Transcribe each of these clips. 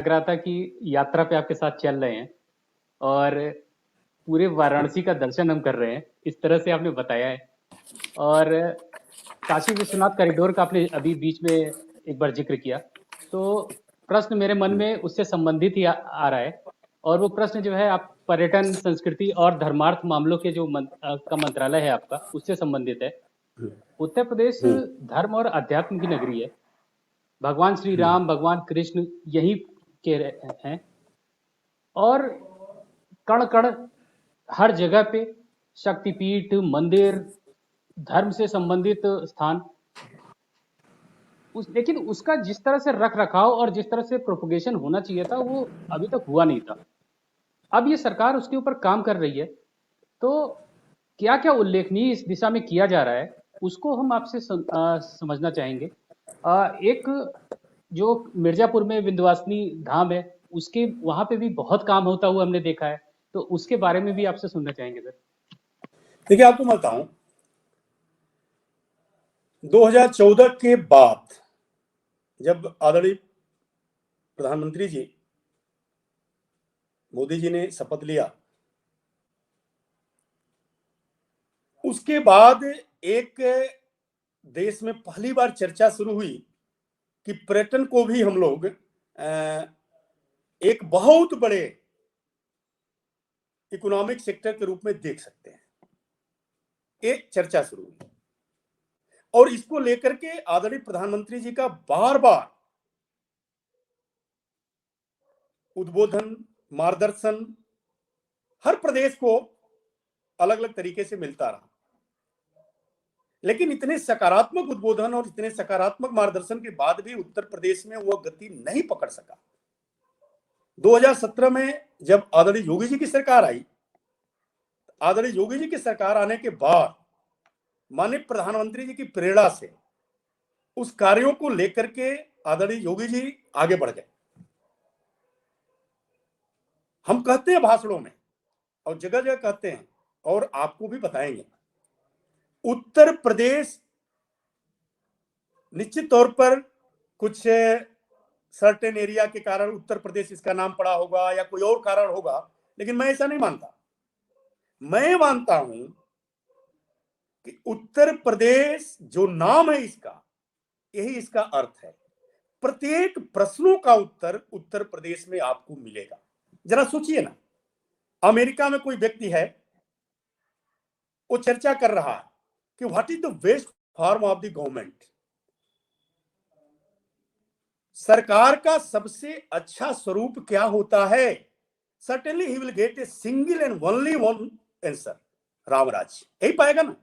लग रहा था कि यात्रा पे आपके साथ चल रहे हैं और पूरे वाराणसी का दर्शन हम कर रहे हैं, इस तरह से आपने बताया है। और काशी विश्वनाथ कॉरिडोर का आपने अभी बीच में एक बार जिक्र किया, तो प्रश्न मेरे मन में उससे संबंधित ही आ रहा है। और वो प्रश्न जो है, आप पर्यटन, संस्कृति और धर्मार्थ मामलों के जो का मंत्रालय है आपका, उससे संबंधित है। उत्तर प्रदेश हम्म। धर्म और अध्यात्म की नगरी है। भगवान श्री राम, भगवान कृष्ण यही के हैं। और कण कण हर जगह पे शक्तिपीठ, मंदिर, धर्म से संबंधित स्थान। लेकिन उसका जिस तरह से रख रखाव और जिस तरह से प्रोपगेशन होना चाहिए था, वो अभी तक हुआ नहीं था। अब ये सरकार उसके ऊपर काम कर रही है, तो क्या क्या उल्लेखनीय इस दिशा में किया जा रहा है, उसको हम आपसे समझना चाहेंगे। एक जो मिर्जापुर में विंध्यवासिनी धाम है, उसके वहां पे भी बहुत काम होता हुआ हमने देखा है, तो उसके बारे में भी आपसे सुनना चाहेंगे सर। देखिए, आपको मैं बताऊं, 2014 के बाद जब आदरणीय प्रधानमंत्री जी मोदी जी ने शपथ लिया, उसके बाद एक देश में पहली बार चर्चा शुरू हुई कि पर्यटन को भी हम लोग एक बहुत बड़े इकोनॉमिक सेक्टर के रूप में देख सकते हैं। एक चर्चा शुरू हुई और इसको लेकर के आदरणीय प्रधानमंत्री जी का बार बार उद्बोधन, मार्गदर्शन हर प्रदेश को अलग अलग तरीके से मिलता रहा। लेकिन इतने सकारात्मक उद्बोधन और इतने सकारात्मक मार्गदर्शन के बाद भी उत्तर प्रदेश में वह गति नहीं पकड़ सका। 2017 में जब आदरणीय योगी जी की सरकार आई, आदरणीय योगी जी की सरकार आने के बाद माननीय प्रधानमंत्री जी की प्रेरणा से उस कार्यों को लेकर के आदरणीय योगी जी आगे बढ़ गए। हम कहते हैं भाषणों में और जगह जगह कहते हैं, और आपको भी बताएंगे, उत्तर प्रदेश निश्चित तौर पर कुछ सर्टेन एरिया के कारण उत्तर प्रदेश इसका नाम पड़ा होगा या कोई और कारण होगा, लेकिन मैं ऐसा नहीं मानता। मैं मानता हूं कि उत्तर प्रदेश जो नाम है इसका, यही इसका अर्थ है। प्रत्येक प्रश्नों का उत्तर उत्तर प्रदेश में आपको मिलेगा। जरा सोचिए ना, अमेरिका में कोई व्यक्ति है, वो चर्चा कर रहा है कि what is the best form of the government. सरकार का सबसे अच्छा स्वरूप क्या होता है? Certainly he will get a single and only one answer, Ramraj. यही पाएगा ना,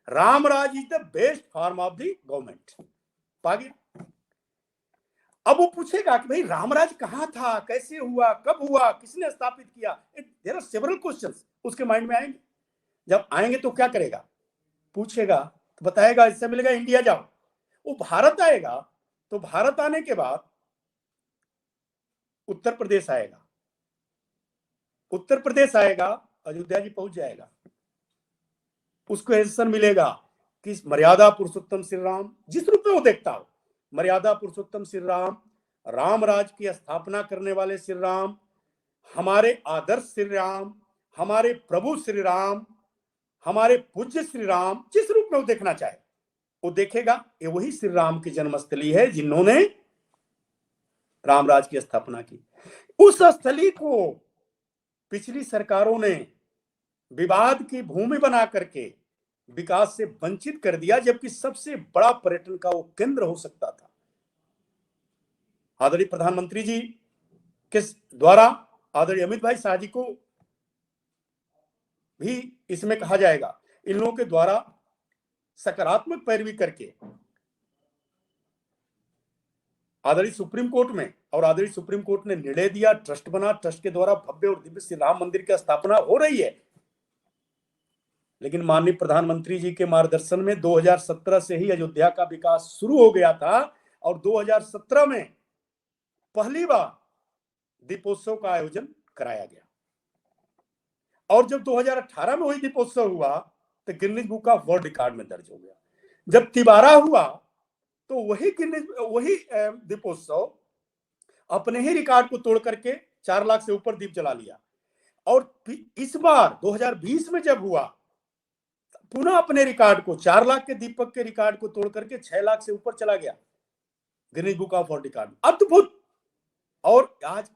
Ramraj is the best form of the government. पा गया। अब वो पूछेगा कि भाई रामराज कहां था, कैसे हुआ, कब हुआ, किसने स्थापित किया? देयर आर सेवरल क्वेश्चंस उसके माइंड में आएंगे। जब आएंगे तो क्या करेगा? पूछेगा तो बताएगा, इससे मिलेगा इंडिया जाओ। वो भारत आएगा तो भारत आने के बाद उत्तर प्रदेश आएगा, उत्तर प्रदेश आएगा, अयोध्या जी पहुंच जाएगा। उसको आंसर मिलेगा कि मर्यादा पुरुषोत्तम श्री राम, जिस रूप में वो देखता हो, मर्यादा पुरुषोत्तम श्री राम, रामराज की स्थापना करने वाले श्री राम, हमारे आदर्श श्री राम, हमारे प्रभु श्री राम, हमारे पूज्य श्री राम, जिस रूप में वो देखना चाहे वो देखेगा। ये वही श्री राम की जन्मस्थली है जिन्होंने रामराज की स्थापना की। उस स्थली को पिछली सरकारों ने विवाद की भूमि बना करके विकास से वंचित कर दिया, जबकि सबसे बड़ा पर्यटन का वो केंद्र हो सकता था। आदरणीय प्रधानमंत्री जी के द्वारा आदरणीय अमित भाई शाह जी को भी इसमें कहा जाएगा, इन लोगों के द्वारा सकारात्मक पैरवी करके आदरणीय सुप्रीम कोर्ट में, और आदरणीय सुप्रीम कोर्ट ने निर्णय दिया, ट्रस्ट बना, ट्रस्ट के द्वारा भव्य और दिव्य श्री राम मंदिर की स्थापना हो रही है। लेकिन माननीय प्रधानमंत्री जी के मार्गदर्शन में 2017 से ही अयोध्या का विकास शुरू हो गया था और 2017 में पहली बार दीपोत्सव का आयोजन कराया गया। और जब 2018 में वही दीपोत्सव हुआ तो Guinness book of world record में दर्ज हो गया। जब तिबारा हुआ तो वही दीपोत्सव अपने ही रिकॉर्ड को तोड़ करके 4 लाख से ऊपर दीप जला लिया। और इस बार 2020 में जब हुआ, पुनः अपने रिकॉर्ड को 4 लाख के दीपक के रिकॉर्ड को तोड़ करके 6 लाख से ऊपर चला गया Guinness book of world record. अद्भुत। और आज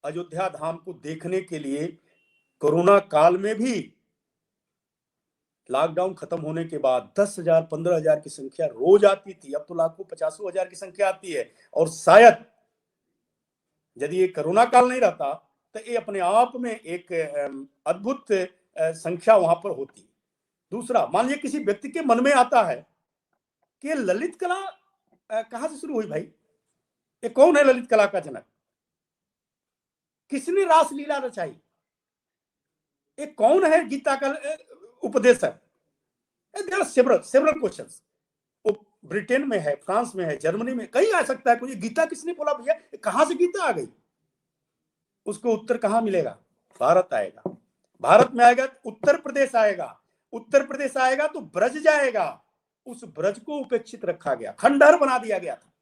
अयोध्या धाम को देखने के लिए कोरोना काल में भी, लॉकडाउन खत्म होने के बाद 10,000 15,000 की संख्या रोज आती थी, अब तो लाखों 50,000 की संख्या आती है। और शायद यदि ये कोरोना काल नहीं रहता तो ये अपने आप में एक अद्भुत संख्या वहां पर होती। दूसरा, मान लीजिए किसी व्यक्ति के मन में आता है कि ये ललित कला कहां से शुरू हुई भाई, ये कौन है ललित कला का जनक, किसने रासलीला रचाई, ये कौन है गीता का उपदेशक। There are several questions. वो ब्रिटेन में है, फ्रांस में है, जर्मनी में, कहीं आ सकता है कोई, गीता किसने बोला भैया, कहां से गीता आ गई। उसको उत्तर कहां मिलेगा, भारत आएगा। भारत में आएगा तो उत्तर प्रदेश आएगा, उत्तर प्रदेश आएगा तो ब्रज जाएगा। उस ब्रज को उपेक्षित रखा गया, खंडहर बना दिया गया था।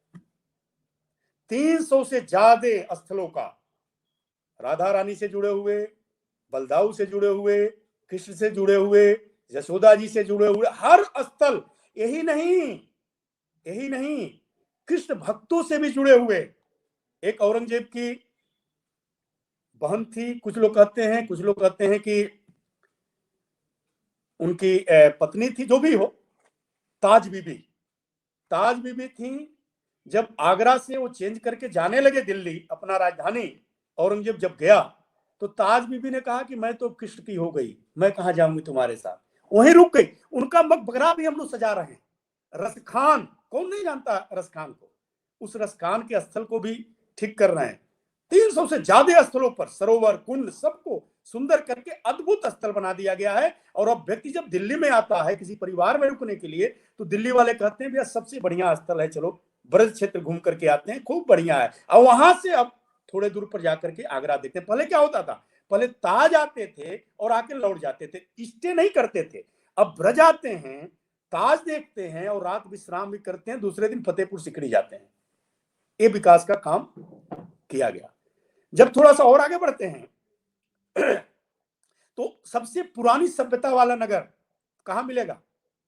300 से ज्यादा स्थलों का, राधा रानी से जुड़े हुए, बलदाऊ से जुड़े हुए, कृष्ण से जुड़े हुए, यशोदा जी से जुड़े हुए हर स्थल, यही नहीं कृष्ण भक्तों से भी जुड़े हुए। एक औरंगजेब की बहन थी, कुछ लोग कहते हैं कि उनकी पत्नी थी, जो भी हो, ताज बीबी थी। जब आगरा से वो चेंज करके जाने लगे दिल्ली, अपना राजधानी, औरंगजेब जब गया तो ताज बीबी ने कहा कि मैं तो कृष्ण की हो गई, मैं कहां जाऊंगी तुम्हारे साथ, वहीं रुक गई। उनका मकबरा भी हम लोग सजा रहे हैं। रसखान, कौन नहीं जानता रसखान को, उस रसखान के स्थल को भी ठीक कर रहे हैं। 300 से ज्यादा स्थलों पर सरोवर, कुंड, सबको सुंदर करके अद्भुत स्थल बना दिया गया है। और अब व्यक्ति जब दिल्ली में आता है किसी परिवार में रुकने के लिए, तो दिल्ली वाले कहते हैं भैया सबसे बढ़िया स्थल है, चलो ब्रज क्षेत्र घूम करके आते हैं, खूब बढ़िया है। और वहां से अब थोड़े दूर पर जाकर के आगरा देखते हैं। पहले क्या होता था, पहले ताज आते थे और आके लौट जाते थे, स्टे नहीं करते थे। अब ब्रज आते हैं, ताज देखते हैं और रात विश्राम भी करते हैं, दूसरे दिन फतेहपुर सिकड़ी जाते हैं। ये विकास का काम किया गया। जब थोड़ा सा और आगे बढ़ते हैं तो सबसे पुरानी सभ्यता वाला नगर कहां मिलेगा,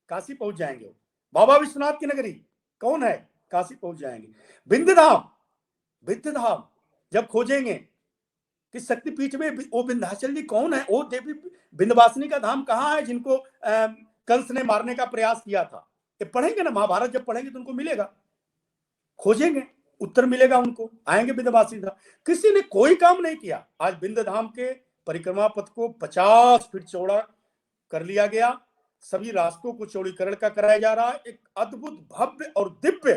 काशी पहुंच जाएंगे। बाबा विश्वनाथ की नगरी कौन है, काशी पहुंच जाएंगे। विंध्यधाम जब खोजेंगे कि शक्तिपीठ में वो विंध्याचल जी कौन है, वो देवी विंध्यवासिनी का धाम कहां है, जिनको कंस ने मारने का प्रयास किया था। ये पढ़ेंगे ना, महाभारत जब पढ़ेंगे तो उनको मिलेगा, खोजेंगे, उत्तर मिलेगा उनको, आएंगे विंध्यवासिनी धाम। किसी ने कोई काम नहीं किया। आज विंध्यधाम के परिक्रमा पथ को 50 फीट चौड़ा कर लिया गया, सभी रास्तों को चौड़ीकरण का कराया जा रहा है। एक अद्भुत भव्य और दिव्य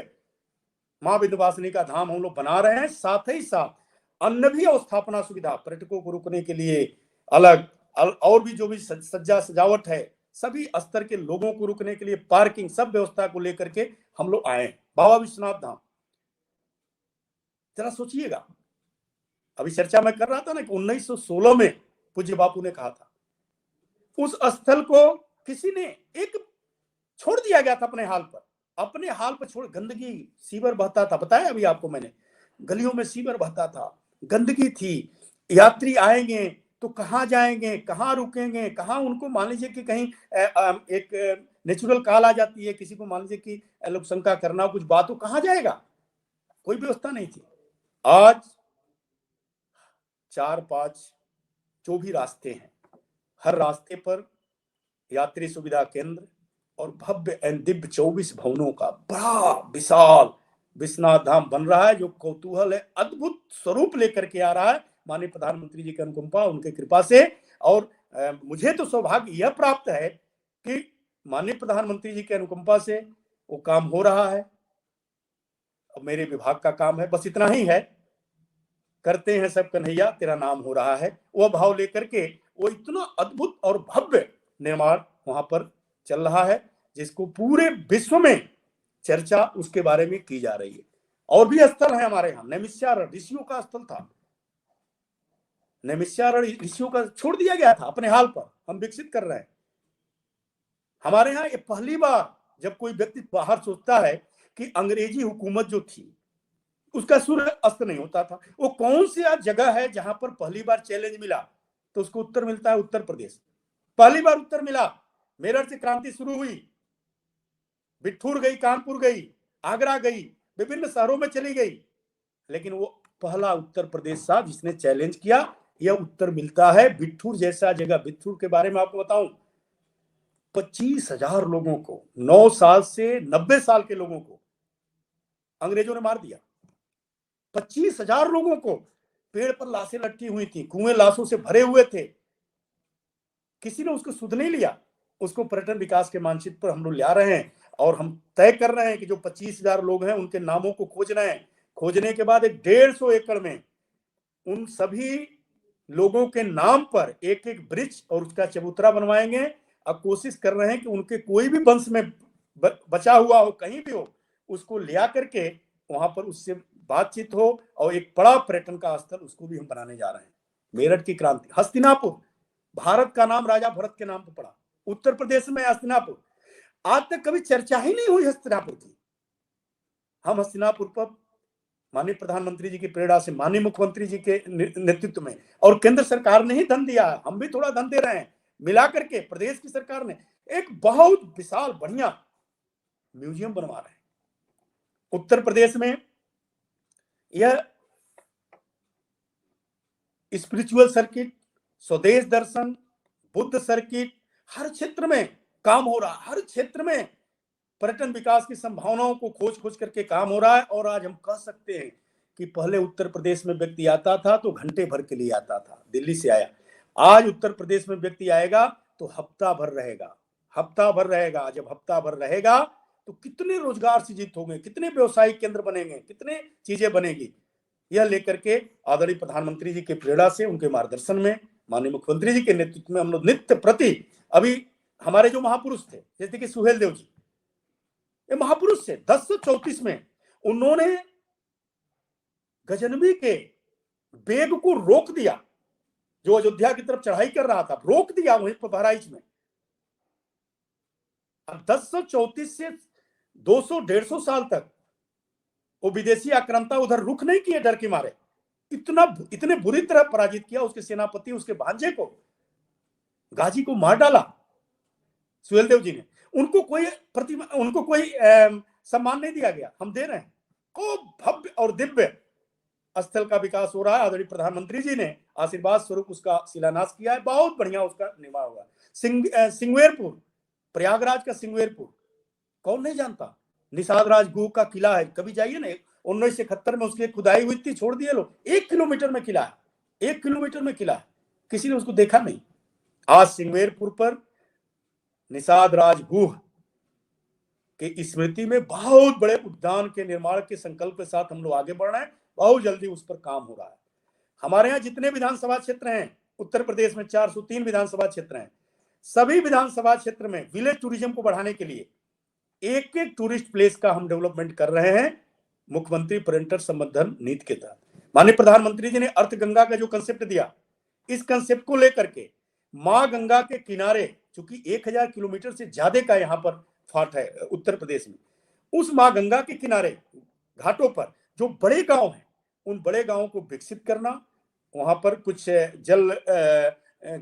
मां विंध्यवासिनी का धाम हम लोग बना रहे हैं। साथ ही साथ अन्य भी अवस्थापना सुविधा, पर्यटकों को रुकने के लिए अलग, और भी जो भी सज्जा सजावट है, सभी स्तर के लोगों को रुकने के लिए पार्किंग, सब व्यवस्था को लेकर के हम लोग आए। बाबा विश्वनाथ धाम, जरा सोचिएगा, अभी चर्चा मैं कर रहा था ना कि 1916 में पूज्य बापू ने कहा था, उस स्थल को किसी ने एक छोड़ दिया गया था अपने हाल पर छोड़। गंदगी, सीवर बहता था, बताया अभी आपको मैंने, गलियों में सीवर बहता था, गंदगी थी। यात्री आएंगे तो कहां जाएंगे, कहां रुकेंगे, कहां उनको, मान लीजिए कि कहीं एक नेचुरल कॉल आ जाती है, किसी को मान लीजिए कि लोग शंका करना कुछ बात हो, कहां जाएगा, कोई व्यवस्था नहीं थी। आज 4-5 जो भी रास्ते हैं, हर रास्ते पर यात्री सुविधा केंद्र और भव्य एवं दिव्य 24 भवनों का बड़ा विशाल विश्वनाथ धाम बन रहा है, जो कौतूहल है, अद्भुत स्वरूप लेकर के आ रहा है माननीय प्रधानमंत्री जी की अनुकंपा, उनके कृपा से। और मुझे तो सौभाग्य यह प्राप्त है कि माननीय प्रधानमंत्री जी के अनुकंपा से वो काम हो रहा है। अब मेरे विभाग का काम है, बस इतना ही है, करते हैं सब कन्हैया तेरा नाम हो रहा है, वो भाव लेकर के वो इतना अद्भुत और भव्य निर्माण वहां पर चल रहा है, जिसको पूरे विश्व में चर्चा उसके बारे में की जा रही है। और भी स्थल है हमारे यहाँ, नैमिषारण्य ऋषियों का स्थल था, नैमिषारण्य ऋषियों का छोड़ दिया गया था, अपने हाल पर हम विकसित कर रहे हैं। हमारे यहाँ ये पहली बार जब कोई व्यक्ति बाहर सोचता है कि अंग्रेजी हुकूमत जो थी उसका सूर्य अस्त नहीं होता था। वो कौन सी आज जगह है जहां पर पहली बार चैलेंज मिला? तो उसको उत्तर मिलता है उत्तर प्रदेश। पहली बार उत्तर मिला, मेरठ से क्रांति शुरू हुई, बिठूर गई, कानपुर गई, आगरा गई, विभिन्न शहरों में चली गई, लेकिन वो पहला उत्तर प्रदेश था जिसने चैलेंज किया। यह उत्तर मिलता है बिठूर जैसा जगह। बिठूर के बारे में आपको बताऊं, 25,000 लोगों को, 9 साल से 90 साल के लोगों को अंग्रेजों ने मार दिया। 25,000 लोगों को, पेड़ पर लाशें लटकी हुई थी, कुएं लाशों से भरे हुए थे, किसी ने उसको सुध नहीं लिया। उसको पर्यटन विकास के मानचित्र पर हम लोग ला रहे हैं और हम तय कर रहे हैं कि जो 25,000 लोग हैं उनके नामों को खोज रहे हैं। खोजने के बाद 150 एकड़ में उन सभी लोगों के नाम पर एक एक ब्रिज और उसका चबूतरा बनवाएंगे। अब कोशिश कर रहे हैं कि उनके कोई भी वंश में बचा हुआ हो, कहीं भी हो, उसको लिया करके वहां पर उससे बातचीत हो और एक बड़ा पर्यटन का स्थल उसको भी हम बनाने जा रहे हैं। मेरठ की क्रांति, हस्तिनापुर, भारत का नाम राजा भरत के नाम पर पड़ा, उत्तर प्रदेश में हस्तिनापुर। आज तक कभी चर्चा ही नहीं हुई हस्तिनापुर की। हम हस्तिनापुर पर माननीय प्रधानमंत्री जी की प्रेरणा से, माननीय मुख्यमंत्री जी के नेतृत्व में और केंद्र सरकार ने ही धन दिया है, हम भी थोड़ा धन दे रहे हैं, मिलाकर के प्रदेश की सरकार ने एक बहुत विशाल बढ़िया म्यूजियम बनवा रहे हैं। उत्तर प्रदेश में यह स्पिरिचुअल सर्किट, स्वदेश दर्शन, बुद्ध सर्किट, हर क्षेत्र में काम हो रहा है। हर क्षेत्र में पर्यटन विकास की संभावनाओं को खोज खोज करके काम हो रहा है। और आज हम कह सकते हैं कि पहले उत्तर प्रदेश में व्यक्ति आता था तो घंटे भर के लिए आता था, दिल्ली से आया। आज उत्तर प्रदेश में व्यक्ति आएगा तो हफ्ता भर रहेगा, हफ्ता भर रहेगा। जब हफ्ता भर रहेगा तो कितने रोजगार सृजित होंगे, कितने व्यवसायिक केंद्र बनेंगे, कितने चीजें बनेगी। यह लेकर के आदरणीय प्रधानमंत्री जी के प्रेरणा से, उनके मार्गदर्शन में, माननीय मुख्यमंत्री जी के नेतृत्व में हम लोग नित्य प्रति, अभी हमारे जो महापुरुष थे जैसे कि सुहेल देव जी, ये महापुरुष थे। 1034 में उन्होंने गजनवी के बेग को रोक दिया, जो अयोध्या की तरफ चढ़ाई कर रहा था, रोक दिया वहीं पर बहराइच में। अब 1034 से 200-150 साल तक वो विदेशी आक्रांता उधर रुक नहीं किए, डर के मारे। इतने बुरी तरह पराजित किया उसके सेनापति, उसके भांजे को, गाजी को मार डाला सुहेलदेव जी ने। उनको कोई प्रतिमा, उनको कोई सम्मान नहीं दिया गया, हम दे रहे हैं। खूब भव्य और दिव्य स्थल का विकास हो रहा है। आदरणीय प्रधानमंत्री जी ने आशीर्वाद स्वरूप उसका शिलान्यास किया है, बहुत बढ़िया उसका निर्माण हुआ। सिंगवेरपुर, प्रयागराज का सिंगवेरपुर कौन नहीं जानता। निषाद राज गुह का किला है, कभी जाइए ना, 1971 में उसकी खुदाई हुई थी, छोड़ दिए लोग। 1 किलोमीटर में किला है, 1 किलोमीटर में किला है, किसी ने उसको देखा नहीं। आज सिंगवेरपुर पर निषाद राज गुह के स्मृति में बहुत बड़े उद्यान के निर्माण के संकल्प के साथ हम लोग आगे बढ़ रहे हैं। बहुत जल्दी उस पर काम हो रहा है। हमारे यहाँ जितने विधानसभा क्षेत्र हैं, उत्तर प्रदेश में 403 विधानसभा क्षेत्र हैं, सभी विधानसभा क्षेत्र में विलेज टूरिज्म को बढ़ाने के लिए एक एक टूरिस्ट प्लेस का हम डेवलपमेंट कर रहे हैं, मुख्यमंत्री पर्यटन संवर्धन नीति के तहत। माननीय प्रधानमंत्री जी ने अर्थ गंगा का जो कंसेप्ट दिया, इस कंसेप्ट को लेकर के मां गंगा के किनारे, चूंकि 1000 किलोमीटर से ज्यादा का यहाँ पर फाट है उत्तर प्रदेश में, उस मां गंगा के किनारे घाटों पर जो बड़े गांव हैं, उन बड़े गांवों को विकसित करना, वहां पर कुछ जल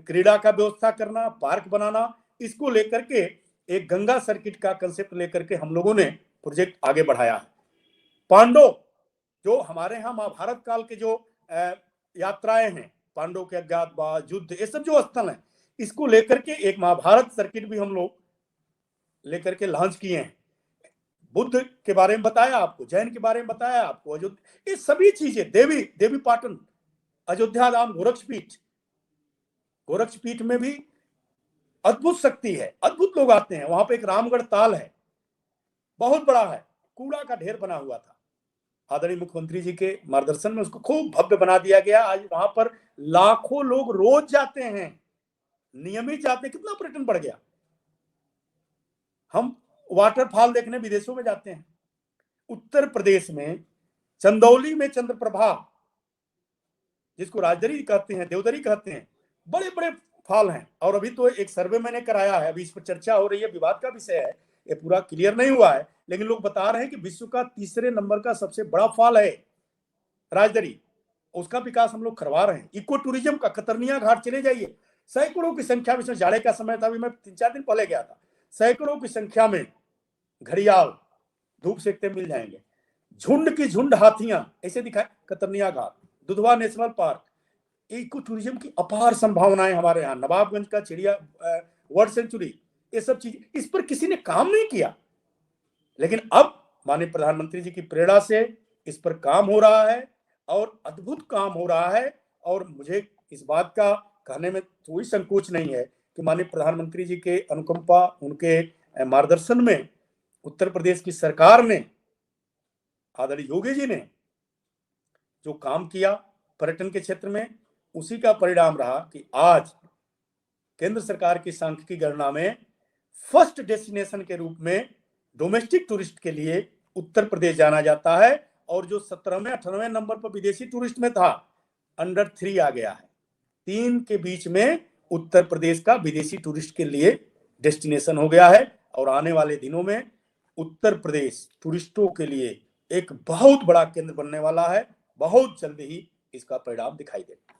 क्रीड़ा का व्यवस्था करना, पार्क बनाना, इसको लेकर के एक गंगा सर्किट का कंसेप्ट लेकर के हम लोगों ने प्रोजेक्ट आगे बढ़ाया है। पांडव, जो हमारे यहाँ महाभारत काल के जो यात्राएं हैं, पांडव के अज्ञातवास, युद्ध, ये सब जो स्थल हैं, इसको लेकर के एक महाभारत सर्किट भी हम लोग लेकर के लॉन्च किए हैं। बुद्ध के बारे में बताया आपको, जैन के बारे में बताया आपको, अयोध्या, ये सभी चीजें, देवी पाटन, अयोध्या धाम, गोरक्षपीठ में भी अद्भुत शक्ति है, अद्भुत लोग आते हैं। वहां पे एक रामगढ़ ताल है, बहुत बड़ा है, कूड़ा का ढेर बना हुआ था। आदरणीय मुख्यमंत्री जी के मार्गदर्शन में उसको खूब भव्य बना दिया गया। आज वहां पर लाखों लोग रोज जाते हैं, नियमित जाते हैं। कितना पर्यटन बढ़ गया। हम वाटरफॉल देखने विदेशों में जाते हैं। उत्तर प्रदेश में चंदौली में चंद्रप्रभा, जिसको राजदरी कहते हैं, देवदरी कहते हैं, बड़े बड़े फॉल हैं। और अभी तो एक सर्वे मैंने कराया है, अभी इस पर चर्चा हो रही है, विवाद का विषय है, ये पूरा क्लियर नहीं हुआ है, लेकिन लोग बता रहे हैं कि विश्व का 3रे नंबर का सबसे बड़ा फॉल है राजदरी, उसका विकास हम लोग करवा रहे हैं। इको टूरिज्म का कतरनिया घाट चले जाइए, सैकड़ों की संख्या में, जाड़े का समय था, अभी मैं 3-4 दिन पहले गया था, सैकड़ों की संख्या में घड़ियाल धूप सेकते मिल जाएंगे, झुंड की झुंड हाथियां ऐसे दिखाए। Katarnia Ghat, Dudhwa national park, eco tourism की अपार संभावनाएं हमारे यहाँ। नवाबगंज का चिड़िया वर्ल्ड सेंचुरी, ये सब चीज, इस पर किसी ने काम नहीं किया, लेकिन अब माननीय प्रधानमंत्री जी की प्रेरणा से इस पर काम हो रहा है और अद्भुत काम हो रहा है। और मुझे इस बात का कहने में कोई संकोच नहीं है कि माननीय प्रधानमंत्री जी के अनुकंपा, उनके मार्गदर्शन में उत्तर प्रदेश की सरकार ने, आदरणीय योगी जी ने जो काम किया पर्यटन के क्षेत्र में, उसी का परिणाम रहा कि आज केंद्र सरकार की सांख्यिकी गणना में फर्स्ट डेस्टिनेशन के रूप में डोमेस्टिक टूरिस्ट के लिए उत्तर प्रदेश जाना जाता है। और जो 17वें 18वें नंबर पर विदेशी टूरिस्ट में था, अंडर 3 आ गया है। 3 के बीच में उत्तर प्रदेश का विदेशी टूरिस्ट के लिए डेस्टिनेशन हो गया है। और आने वाले दिनों में उत्तर प्रदेश टूरिस्टों के लिए एक बहुत बड़ा केंद्र बनने वाला है। बहुत जल्द ही इसका परिणाम दिखाई देगा।